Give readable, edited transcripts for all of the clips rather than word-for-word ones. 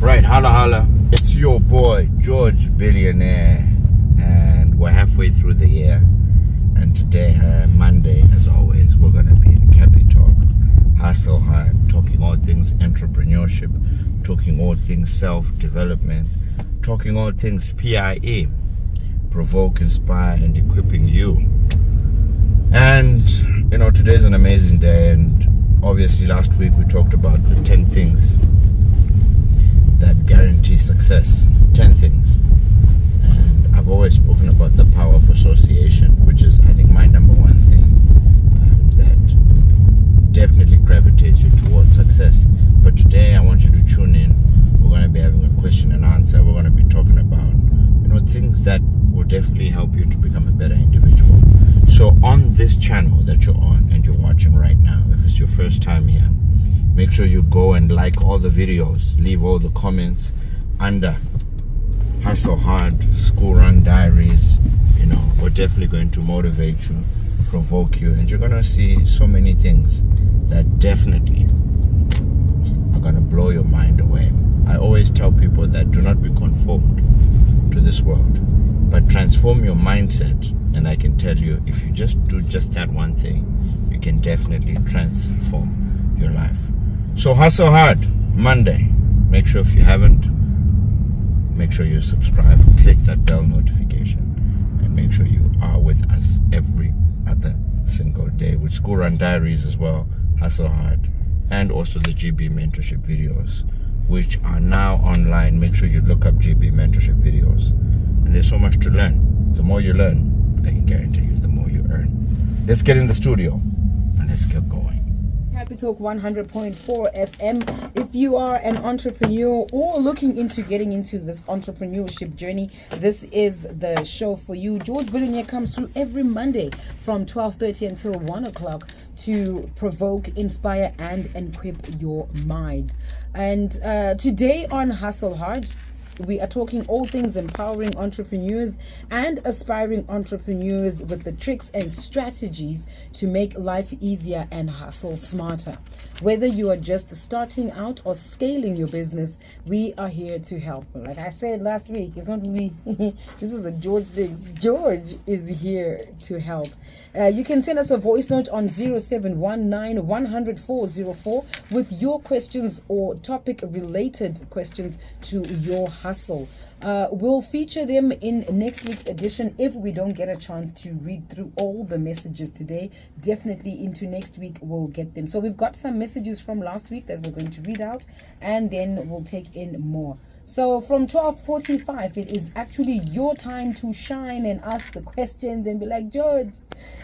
Right, holla holla. It's your boy, George Billionaire. And we're halfway through the year. And today, Monday, as always, we're going to be in Cappy Talk. Hustle hard, talking all things entrepreneurship, talking all things self-development, talking all things PIE. Provoke, inspire, and equipping you. And, you know, today's an amazing day. And obviously last week we talked about the 10 things that guarantee success. 10 things. And I've always spoken about the power of association, which is, I think, my number one thing that definitely gravitates you towards success. But today I want you to tune in. We're going to be having a question and answer. We're going to be talking about, you know, things that will definitely help you to become a better individual. So on this channel that you're on and you're watching right now, if it's your first time here, make sure you go and like all the videos, leave all the comments under Hustle Hard, School Run Diaries. You know, we're definitely going to motivate you, provoke you, and you're going to see so many things that definitely are going to blow your mind away. I always tell people that do not be conformed to this world, but transform your mindset. And I can tell you, if you just do just that one thing, you can definitely transform your life. So hustle hard, Monday. Make sure if you haven't, make sure you subscribe, click that bell notification, and make sure you are with us every other single day with School Run Diaries as well, Hustle Hard, and also the GB Mentorship videos, which are now online. Make sure you look up GB Mentorship videos. And there's so much to learn. The more you learn, I can guarantee you, the more you earn. Let's get in the studio and let's get going. Happy Talk 100.4 FM. If you are an entrepreneur or looking into getting into this entrepreneurship journey, this is the show for you. George Billionaire comes through every Monday from 12:30 until 1 o'clock to provoke, inspire, and equip your mind. And today on Hustle Hard, we are talking all things empowering entrepreneurs and aspiring entrepreneurs with the tricks and strategies to make life easier and hustle smarter. Whether you are just starting out or scaling your business, we are here to help. Like I said last week, it's not me. This is a George thing. George is here to help. You can send us a voice note on 0719 100 404 with your questions or topic related questions to your hustle. We'll feature them in next week's edition if we don't get a chance to read through all the messages today. Definitely into next week we'll get them. So we've got some messages from last week that we're going to read out, and then we'll take in more. So from 12:45, it is actually your time to shine and ask the questions and be like, George,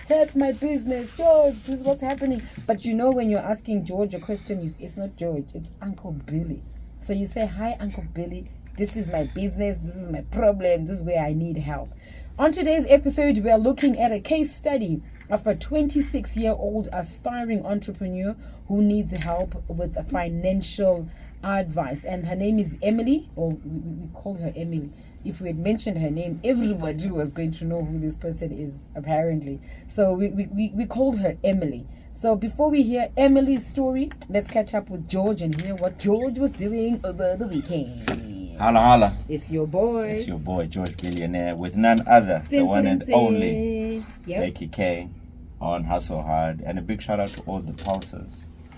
help my business. George, this is what's happening. But you know, when you're asking George a question, it's not George, it's Uncle Billy. So you say, hi, Uncle Billy. This is my business. This is my problem. This is where I need help. On today's episode, we are looking at a case study of a 26-year-old aspiring entrepreneur who needs help with a financial advice. And her name is Emily, or we call her Emily. If we had mentioned her name, everybody was going to know who this person is, apparently. So we called her Emily. So before we hear Emily's story, let's catch up with George and hear what George was doing over the weekend. Holla holla. It's your boy. It's your boy, George Billionaire, with none other, the one and only Becky K on Hustle Hard. And a big shout out to all the pulsers.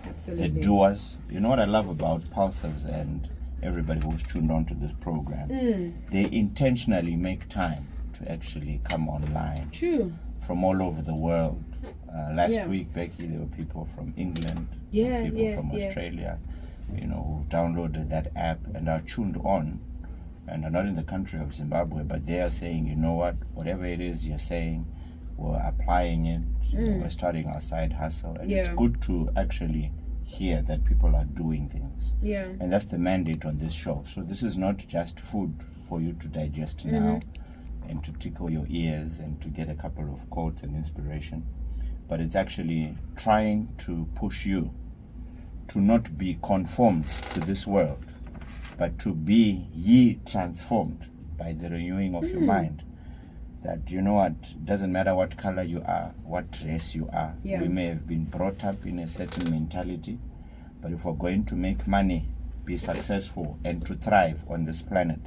Absolutely. The doers. You know what I love about pulsers and everybody who's tuned on to this program? They intentionally make time to actually come online. True. From all over the world. Last week, Becky, there were people from England, people from Australia, you know, who've downloaded that app and are tuned on and are not in the country of Zimbabwe, but they are saying, you know what, whatever it is you're saying, we're applying it, you know, we're starting our side hustle. And it's good to actually hear that people are doing things. Yeah. And that's the mandate on this show. So this is not just food for you to digest now and to tickle your ears and to get a couple of quotes and inspiration, but it's actually trying to push you to not be conformed to this world, but to be ye transformed by the renewing of your mind. That, you know what, doesn't matter what color you are, what race you are. We may have been brought up in a certain mentality, but if we're going to make money, be successful and to thrive on this planet,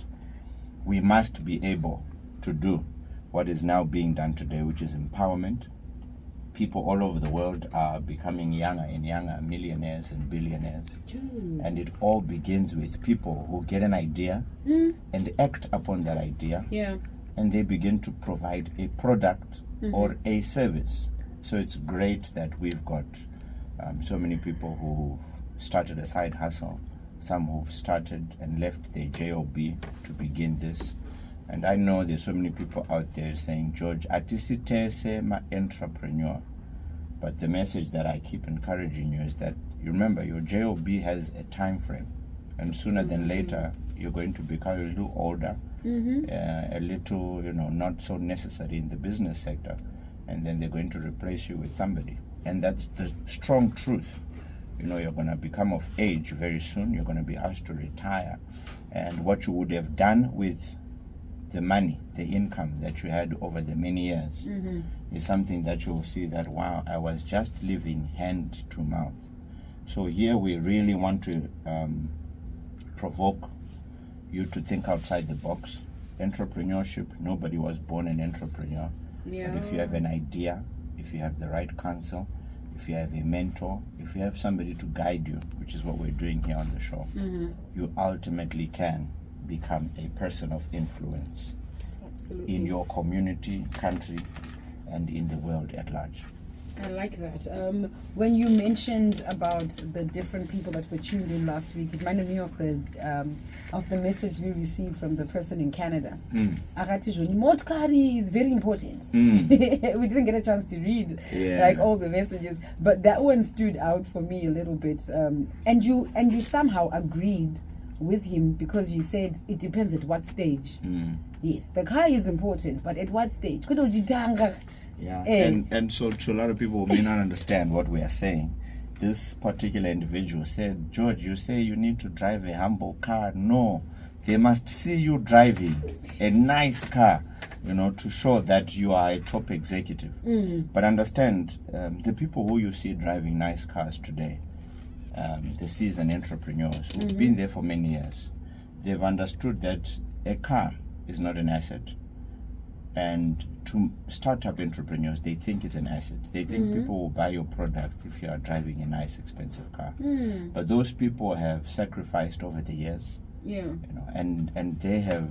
we must be able to do what is now being done today, which is empowerment. People all over the world are becoming younger and younger, millionaires and billionaires. And it all begins with people who get an idea and act upon that idea. Yeah. And they begin to provide a product or a service. So it's great that we've got so many people who've started a side hustle, some who've started and left their job to begin this. And I know there's so many people out there saying, George, atisite se ma entrepreneur. But the message that I keep encouraging you is that you remember your job has a time frame, and sooner than later you're going to become a little older, a little, not so necessary in the business sector, and then they're going to replace you with somebody. And that's the strong truth. You're going to become of age very soon. You're going to be asked to retire, and what you would have done with the money, the income that you had over the many years is something that you'll see that, wow, I was just living hand to mouth. So here we really want to provoke you to think outside the box. Entrepreneurship, nobody was born an entrepreneur. Yeah. But if you have an idea, if you have the right counsel, if you have a mentor, if you have somebody to guide you, which is what we're doing here on the show, you ultimately can become a person of influence. Absolutely. In your community, country, and in the world at large. I like that. When you mentioned about the different people that were tuned in last week, it reminded me of the message we received from the person in Canada. Motkari is very important. We didn't get a chance to read like all the messages, but that one stood out for me a little bit. And you somehow agreed with him because you said it depends at what stage. Yes, the car is important, but at what stage? Yeah, and so to a lot of people who may not understand what we are saying, this particular individual said, George, you say you need to drive a humble car. No, they must see you driving a nice car, to show that you are a top executive. But understand, the people who you see driving nice cars today, the seasoned entrepreneurs who've been there for many years, they've understood that a car is not an asset. And to startup entrepreneurs, they think it's an asset. They think people will buy your product if you are driving a nice, expensive car. But those people have sacrificed over the years. Yeah. And they have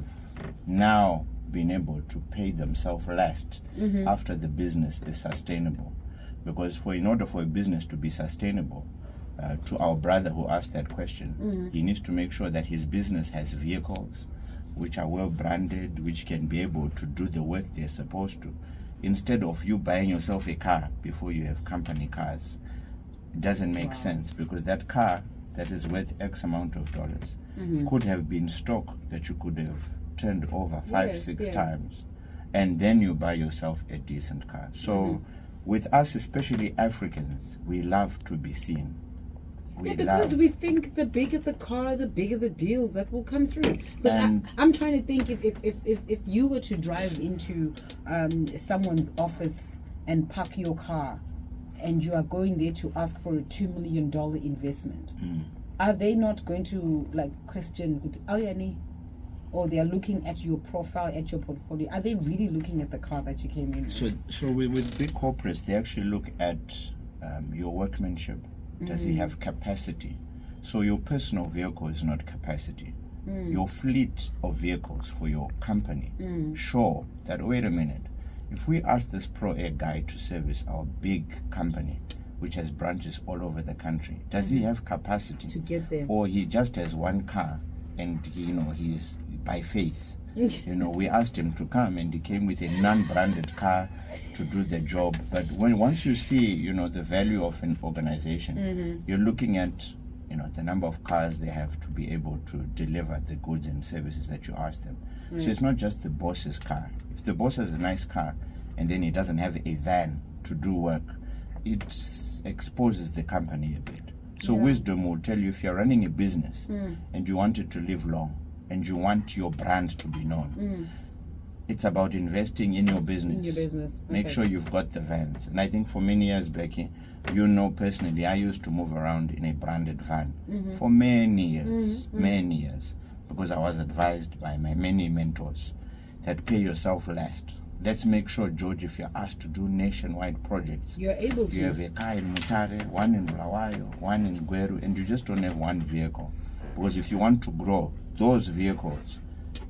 now been able to pay themselves last after the business is sustainable. Because in order for a business to be sustainable, to our brother who asked that question, he needs to make sure that his business has vehicles which are well branded, which can be able to do the work they're supposed to. Instead of you buying yourself a car before you have company cars, it doesn't make sense, because that car that is worth X amount of dollars could have been stock that you could have turned over 5-6 times, and then you buy yourself a decent car. So with us, especially Africans, we love to be seen. Because we think the bigger the car, the bigger the deals that will come through. Because I'm trying to think, if you were to drive into someone's office and park your car, and you are going there to ask for a $2 million investment, are they not going to question, or they are looking at your profile, at your portfolio? Are they really looking at the car that you came in with? So with big corporates, they actually look at your workmanship. Does he have capacity? So your personal vehicle is not capacity. Your fleet of vehicles for your company show that, wait a minute, if we ask this Pro Air guy to service our big company, which has branches all over the country, does he have capacity to get there? Or he just has one car and he's by faith? We asked him to come, and he came with a non-branded car to do the job. But once you see, the value of an organization, you're looking at, the number of cars they have to be able to deliver the goods and services that you ask them. So it's not just the boss's car. If the boss has a nice car and then he doesn't have a van to do work, it exposes the company a bit. So wisdom will tell you, if you're running a business and you want it to live long, and you want your brand to be known, it's about investing in your business. In your business. Make Okay. sure you've got the vans. And I think for many years, Becky, you know personally, I used to move around in a branded van for many years, many years, because I was advised by my many mentors that pay yourself last. Let's make sure, George, if you're asked to do nationwide projects, You're able to. you have a car in Mutare, one in Bulawayo, one in Gweru, and you just don't have one vehicle. Because if you want to grow, those vehicles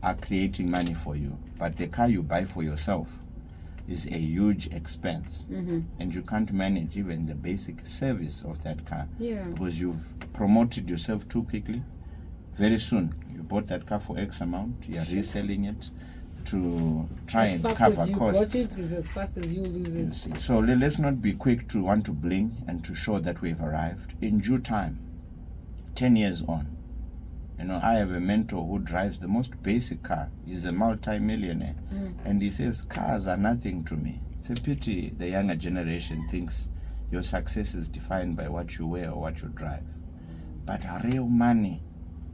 are creating money for you. But the car you buy for yourself is a huge expense. And you can't manage even the basic service of that car. Yeah. Because you've promoted yourself too quickly. Very soon, you bought that car for X amount, you're reselling it to try As and fast cover as you costs. got it is as fast as you lose You it. see. So let's not be quick to want to bling and to show that we've arrived. In due time, 10 years on, I have a mentor who drives the most basic car. He's a multi-millionaire. And he says, cars are nothing to me. It's a pity the younger generation thinks your success is defined by what you wear or what you drive. But real money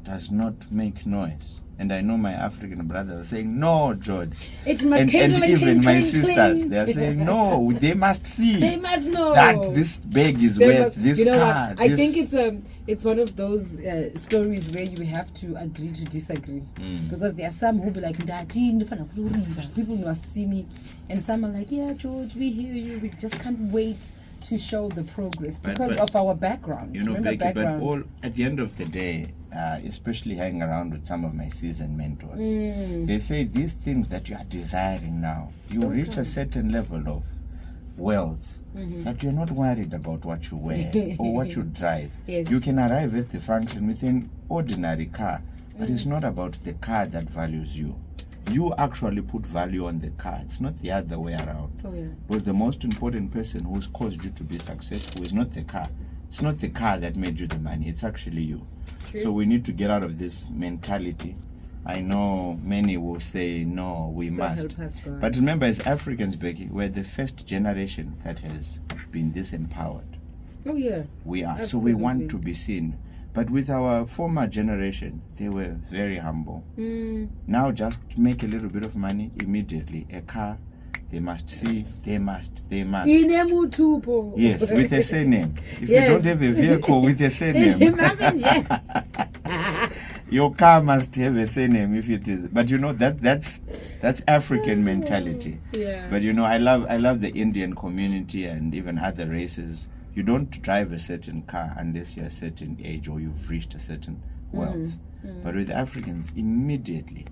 does not make noise. And I know my African brothers are saying, no, George. It must And kindle and even cling, my cling, sisters, cling. they are saying, no, they must see They must know that this bag is They worth must- this you know car. what? I this- think it's one of those stories where you have to agree to disagree, because there are some who be like, "Ndati, ndifuna kurinda." People must see me, and some are like, yeah, George, we hear you, we just can't wait to show the progress because but- of our backgrounds. Becky, but background. all at the end of the day, especially hanging around with some of my seasoned mentors, they say these things that you are desiring now, you reach a certain level of wealth that you're not worried about what you wear or what you drive. Yes. You can arrive at the function with an ordinary car, but it's not about the car that values you. You actually put value on the car. It's not the other way around. Oh, yeah. Because the most important person who's caused you to be successful is not the car. It's not the car that made you the money. It's actually you. True. So we need to get out of this mentality. I know many will say, no, we So must. help us God. But remember, as Africans, Becky, we're the first generation that has been disempowered. Oh yeah. We are. So we want to Absolutely. be seen. But with our former generation, they were very humble. Now just make a little bit of money immediately. A car, they must see, they must. Inemutupo. Yes, with a surname. If Yes. you don't have a vehicle with a It surname, mustn't, yeah. your car must have a surname if it is. But that's African mentality. Yeah. But I love the Indian community and even other races. You don't drive a certain car unless you're a certain age or you've reached a certain wealth. But with Africans, immediately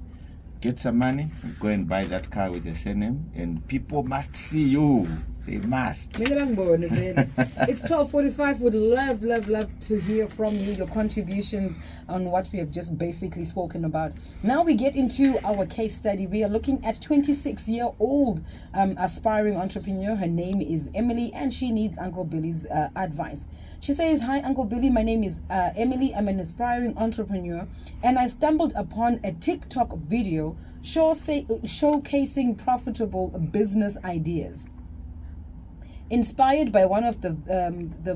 get some money, go and buy that car with a surname, and people must see you. They must. It's 12:45. Would love to hear from you, your contributions on what we have just basically spoken about. Now we get into our case study. We are looking at 26-year-old aspiring entrepreneur. Her name is Emily, and she needs Uncle Billy's advice. She says, "Hi, Uncle Billy. My name is Emily. I'm an aspiring entrepreneur, and I stumbled upon a TikTok video showcasing profitable business ideas. Inspired by one of the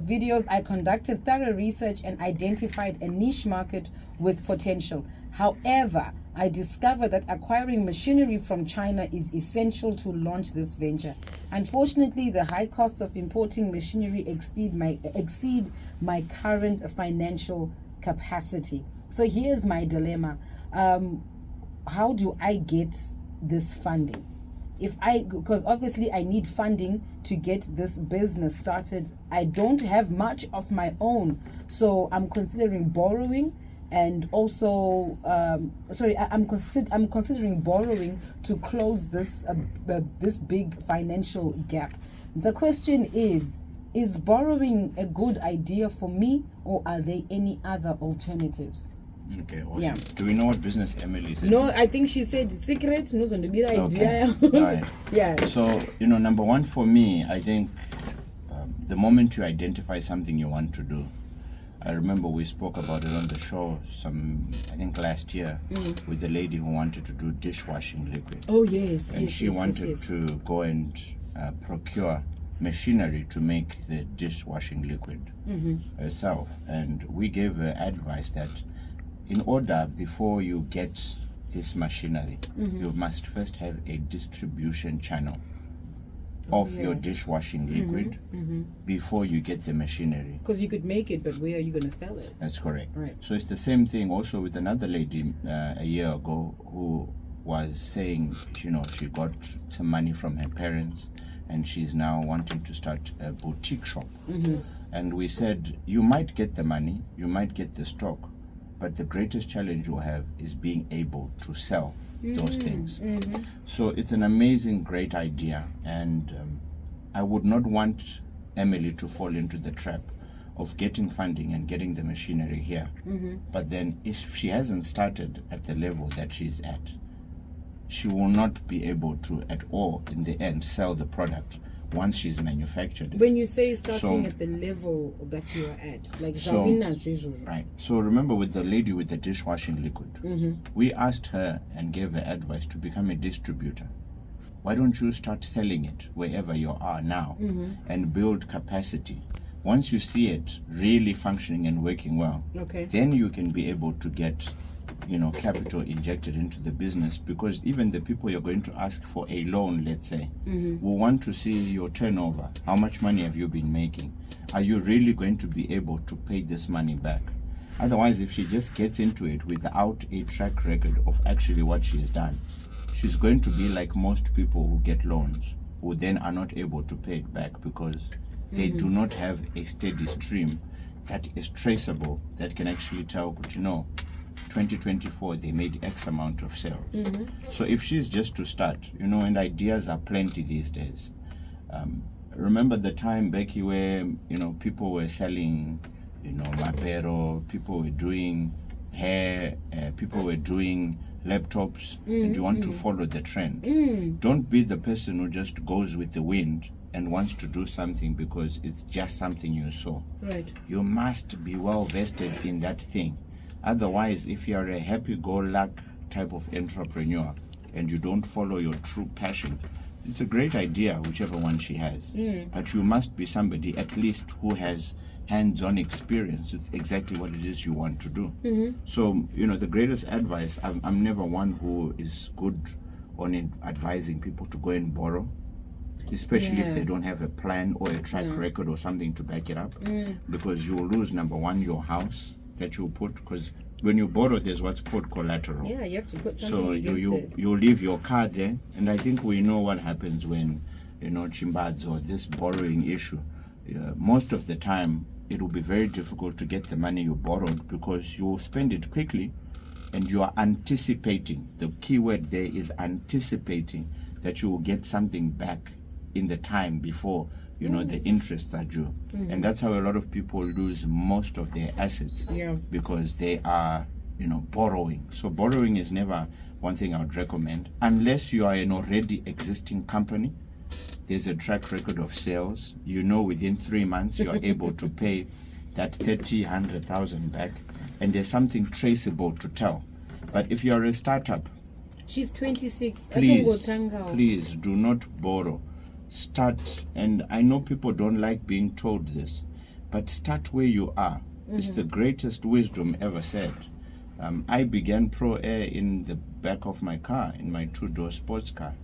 videos, I conducted thorough research and identified a niche market with potential. However, I discovered that acquiring machinery from China is essential to launch this venture. Unfortunately, the high cost of importing machinery exceed my current financial capacity. So here's my dilemma. How do I get this funding? Because obviously I need funding to get this business started. I don't have much of my own, so I'm considering borrowing, and also I'm considering borrowing to close this big financial gap. The question is borrowing a good idea for me, or are there any other alternatives? Okay, awesome. Yeah. Do we know what business Emily said? No, I think she said secret. No, idea. Okay. Right. Yeah. So, number one for me, I think the moment you identify something you want to do, I remember we spoke about it on the show I think last year, with the lady who wanted to do dishwashing liquid. Oh yes. And she wanted to go and procure machinery to make the dishwashing liquid herself. And we gave her advice that in order, before you get this machinery, you must first have a distribution channel of your dishwashing liquid before you get the machinery. Because you could make it, but where are you going to sell it? That's correct. Right. So it's the same thing also with another lady a year ago who was saying, you know, she got some money from her parents and she's now wanting to start a boutique shop. And we said, you might get the money, you might get the stock, but the greatest challenge you have is being able to sell those things. So it's an amazing, great idea, and I would not want Emily to fall into the trap of getting funding and getting the machinery here. But then if she hasn't started at the level that she's at, she will not be able to at all in the end sell the product once she's manufactured it. When you say starting at the level that you are at, like right. So remember with the lady with the dishwashing liquid, we asked her and gave her advice to become a distributor. Why don't you start selling it wherever you are now and build capacity? Once you see it really functioning and working well, then you can be able to get, you know, capital injected into the business, because even the people you're going to ask for a loan, let's say, will want to see your turnover. How much money have you been making? Are you really going to be able to pay this money back? Otherwise, if she just gets into it without a track record of actually what she's done, she's going to be like most people who get loans, who then are not able to pay it back because they do not have a steady stream that is traceable, that can actually tell, you know, 2024 they made X amount of sales. So if she's just to start, you know, and ideas are plenty these days. Remember the time, Becky, where, you know, people were selling, you know, Mapero, people were doing hair, people were doing laptops, and you want to follow the trend. Don't be the person who just goes with the wind and wants to do something because it's just something you saw. Right. You must be well vested in that thing. Otherwise, if you are a happy-go-lucky type of entrepreneur and you don't follow your true passion, it's a great idea, whichever one she has. But you must be somebody at least who has hands-on experience with exactly what it is you want to do. So, you know, the greatest advice, I'm never one who is good on advising people to go and borrow, especially if they don't have a plan or a track record or something to back it up, because you will lose, number one, your house that you put, because when you borrow, there's what's called collateral. Yeah, you have to put something so against it. you leave your car there, and I think we know what happens when, you know, chimbads or this borrowing issue. Most of the time, it will be very difficult to get the money you borrowed because you will spend it quickly, and you are anticipating. The key word there is anticipating that you will get something back in the time before, you know, the interests are due. And that's how a lot of people lose most of their assets, because they are, you know, borrowing. So borrowing is never one thing I would recommend unless you are an already existing company. There's a track record of sales. You know, within 3 months you are able to pay that 100,000 back, and there's something traceable to tell. But if you're a startup, she's 26. Please do not borrow. Start, and I know people don't like being told this, but start where you are. It's the greatest wisdom ever said. I began Pro Air in the back of my car, in my 2-door sports car.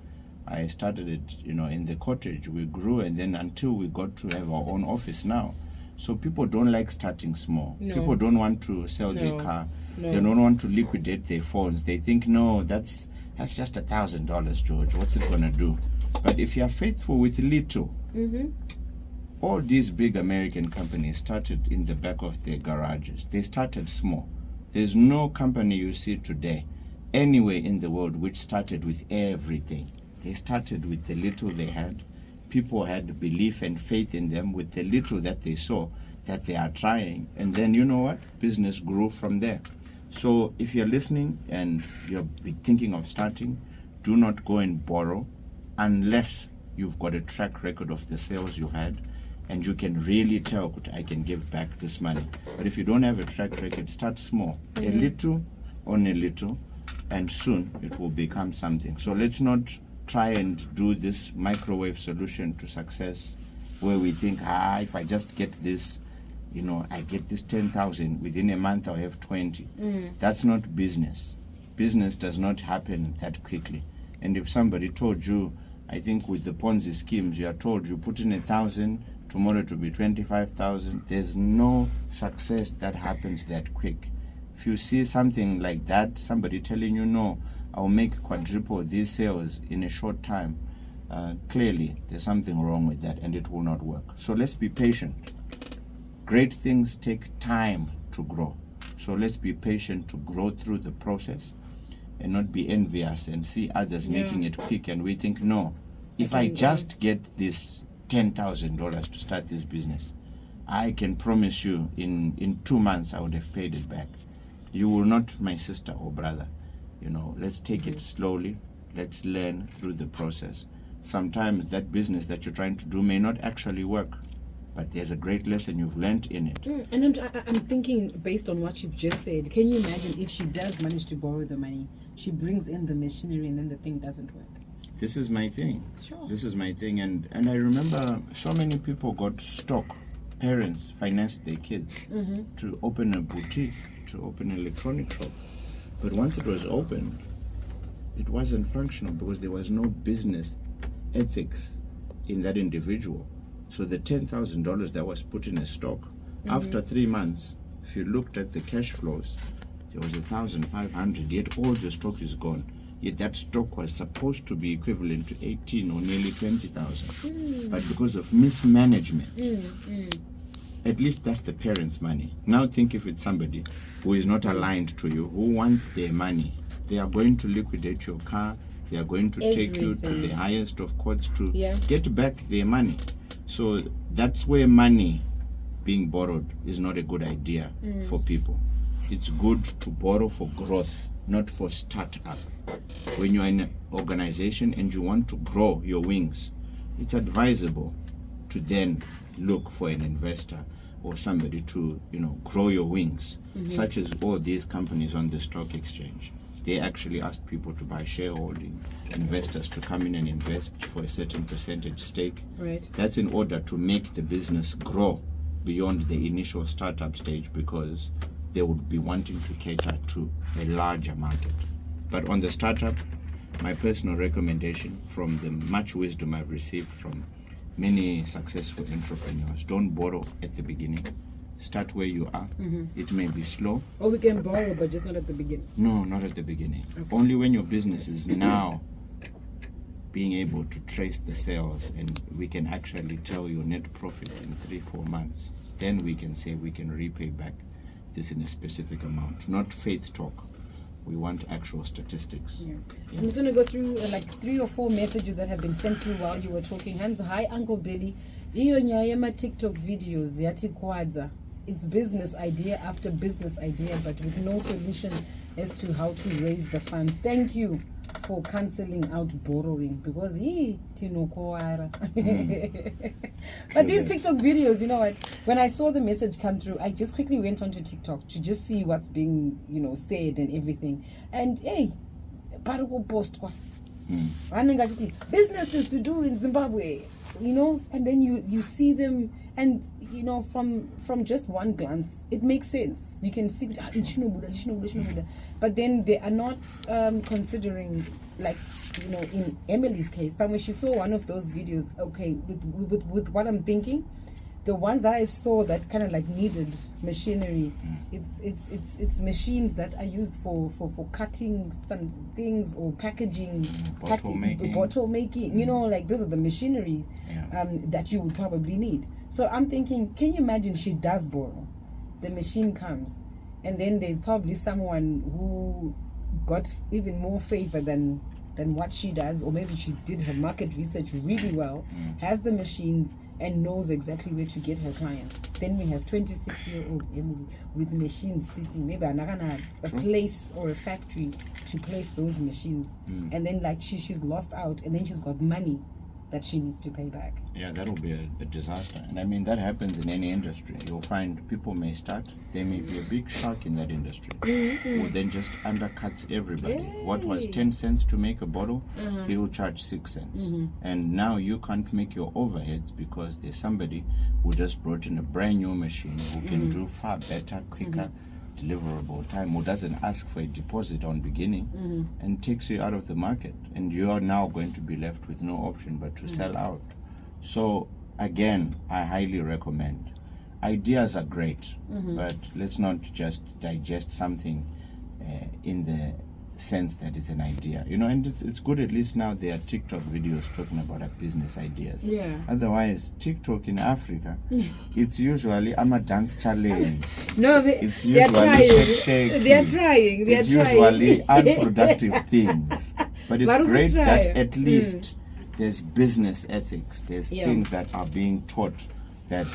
I started it, you know, in the cottage. We grew, and then until we got to have our own office now. So people don't like starting small. People don't want to sell their car. They don't want to liquidate their phones. They think, no, that's just $1,000, George. What's it gonna do? But if you are faithful with little, all these big American companies started in the back of their garages. They started small. There's no company you see today anywhere in the world which started with everything. They started with the little they had. People had belief and faith in them with the little that they saw that they are trying. And then, you know what? Business grew from there. So if you're listening and you're thinking of starting, do not go and borrow unless you've got a track record of the sales you've had and you can really tell, I can give back this money. But if you don't have a track record, start small. A little on a little, and soon it will become something. So let's not try and do this microwave solution to success where we think, if I just get this, you know, I get this 10,000, within a month I'll have 20. That's not business. business does not happen that quickly. And if somebody told you, I think with the Ponzi schemes, you are told you put in 1,000, tomorrow to be 25,000. There's no success that happens that quick. If you see something like that, somebody telling you, no, I'll make quadruple these sales in a short time, clearly there's something wrong with that and it will not work. So let's be patient. Great things take time to grow. So let's be patient to grow through the process and not be envious and see others making it quick, and we think, no, if I just get this $10,000 to start this business, I can promise you in 2 months I would have paid it back. You will not, my sister or brother. You know, let's take it slowly. Let's learn through the process. Sometimes that business that you're trying to do may not actually work, but there's a great lesson you've learned in it. And I'm thinking, based on what you've just said, can you imagine if she does manage to borrow the money, she brings in the machinery and then the thing doesn't work? This is my thing. Sure. This is my thing. And I remember so many people got stock. Parents financed their kids to open a boutique, to open an electronic shop. But once it was opened, it wasn't functional because there was no business ethics in that individual. So the $10,000 that was put in a stock, after 3 months, if you looked at the cash flows, there was 1,500, yet all the stock is gone. Yet that stock was supposed to be equivalent to 18 or nearly 20,000. But because of mismanagement, at least that's the parents' money. Now think if it's somebody who is not aligned to you, who wants their money. They are going to liquidate your car. They are going to take you to the highest of courts to get back their money. So that's where money being borrowed is not a good idea for people. It's good to borrow for growth, not for startup. When you're in an organization and you want to grow your wings, it's advisable to then look for an investor or somebody to, grow your wings, such as all these companies on the stock exchange. They actually ask people to buy shareholding, investors to come in and invest for a certain percentage stake. Right. That's in order to make the business grow beyond the initial startup stage, because they would be wanting to cater to a larger market. But on the startup, my personal recommendation from the much wisdom I've received from many successful entrepreneurs, don't borrow at the beginning. Start where you are. It may be slow. Or we can borrow, but just not at the beginning. No, not at the beginning. Only when your business is now being able to trace the sales and we can actually tell your net profit in 3-4 months, then we can say we can repay back this in a specific amount. Not faith talk. We want actual statistics. I'm just going to go through like 3 or 4 messages that have been sent through while you were talking. Hans, hi, Uncle Billy. Iyo nyayema TikTok videos yati kwadza. It's business idea after business idea, but with no solution as to how to raise the funds. Thank you for cancelling out borrowing, because but these TikTok videos, you know what, when I saw the message come through, I just quickly went onto TikTok to just see what's being said and everything. And hey, post businesses to do in Zimbabwe, and then you see them, and from just one glance it makes sense. You can see, but then they are not considering, like, in Emily's case. But when she saw one of those videos, okay, with what I'm thinking, the ones that I saw that kind of like needed machinery, it's machines that are used for cutting some things or packaging, bottle making. Like those are the machinery that you would probably need. So I'm thinking, can you imagine she does borrow, the machine comes, and then there's probably someone who got even more favor than what she does, or maybe she did her market research really well, has the machines, and knows exactly where to get her clients. Then we have 26-year-old Emily with machines sitting, maybe a place or a factory to place those machines. And then like she's lost out, and then she's got money that she needs to pay back. Yeah, that will be a disaster. And I mean, that happens in any industry. You'll find people may start, there may be a big shark in that industry who then just undercuts everybody. What was 10 cents to make a bottle, he will charge 6 cents. And now you can't make your overheads because there's somebody who just brought in a brand new machine who can do far better, quicker, deliverable time, who doesn't ask for a deposit on beginning, and takes you out of the market, and you are now going to be left with no option but to sell out. So again, I highly recommend. Ideas are great, but let's not just digest something in the sense that it's an idea, and it's good at least now there are TikTok videos talking about business ideas. Otherwise, TikTok in Africa, it's usually I'm a dance challenge. No, it's they're usually trying. They're trying. It's usually unproductive things, but it's great that at least there's business ethics. There's things that are being taught that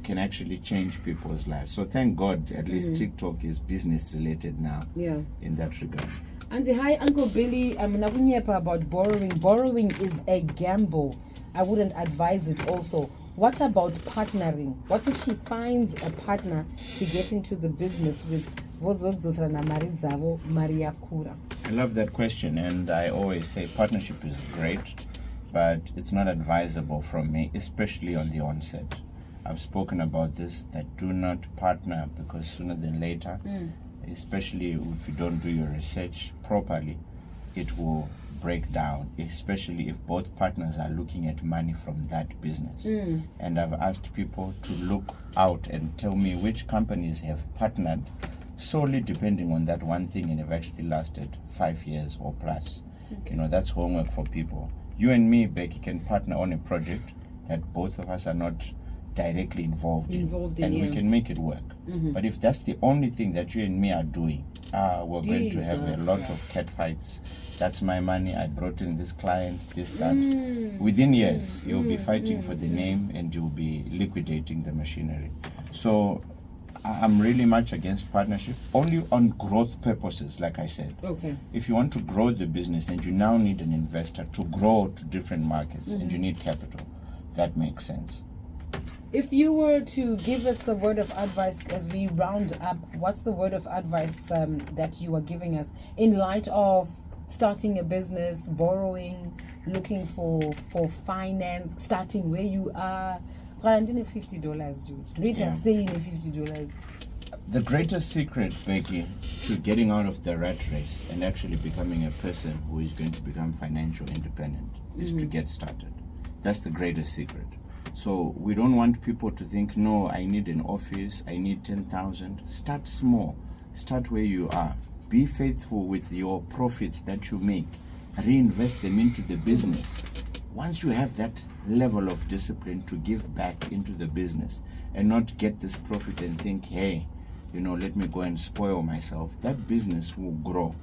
can actually change people's lives. So thank God at least TikTok is business related now. In that regard. And hi, Uncle Billy. I'm about borrowing. Borrowing is a gamble. I wouldn't advise it also. What about partnering? What if she finds a partner to get into the business with? I love that question, and I always say partnership is great, but it's not advisable from me, especially on the onset. I've spoken about this, that do not partner, because sooner than later, especially if you don't do your research properly, it will break down, especially if both partners are looking at money from that business. And I've asked people to look out and tell me which companies have partnered solely depending on that one thing and have actually lasted 5 years or plus. That's homework for people. You and me, Becky, can partner on a project that both of us are not directly involved in, and we can make it work. But if that's the only thing that you and me are doing, we're going to have a lot of cat fights. That's my money, I brought in this client, this, that. Within years, you'll be fighting for the name and you'll be liquidating the machinery. So I'm really much against partnership, only on growth purposes, like I said. If you want to grow the business and you now need an investor to grow to different markets and you need capital, that makes sense. If you were to give us a word of advice as we round up, what's the word of advice that you are giving us in light of starting a business, borrowing, looking for finance, starting where you are? $50, we just saying $50. The greatest secret, Becky, to getting out of the rat race and actually becoming a person who is going to become financial independent is to get started. That's the greatest secret. So we don't want people to think, no, I need an office, I need 10,000. Start small. Start where you are. Be faithful with your profits that you make. Reinvest them into the business. Once you have that level of discipline to give back into the business and not get this profit and think, hey, let me go and spoil myself, that business will grow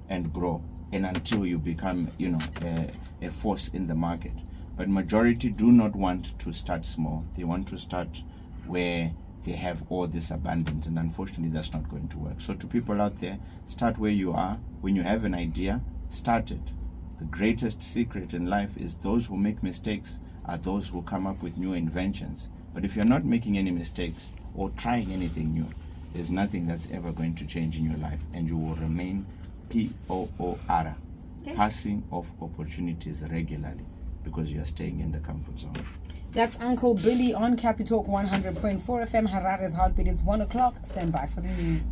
and grow, and until you become, a force in the market. But majority do not want to start small. They want to start where they have all this abundance, and unfortunately that's not going to work. So to people out there, start where you are. When you have an idea, start it. The greatest secret in life is those who make mistakes are those who come up with new inventions. But if you're not making any mistakes or trying anything new, there's nothing that's ever going to change in your life, and you will remain POOR, passing of opportunities regularly, because you are staying in the comfort zone. That's Uncle Billy on Capital 100.4 FM, Harare's Heartbeat. It's 1 o'clock. Stand by for the news.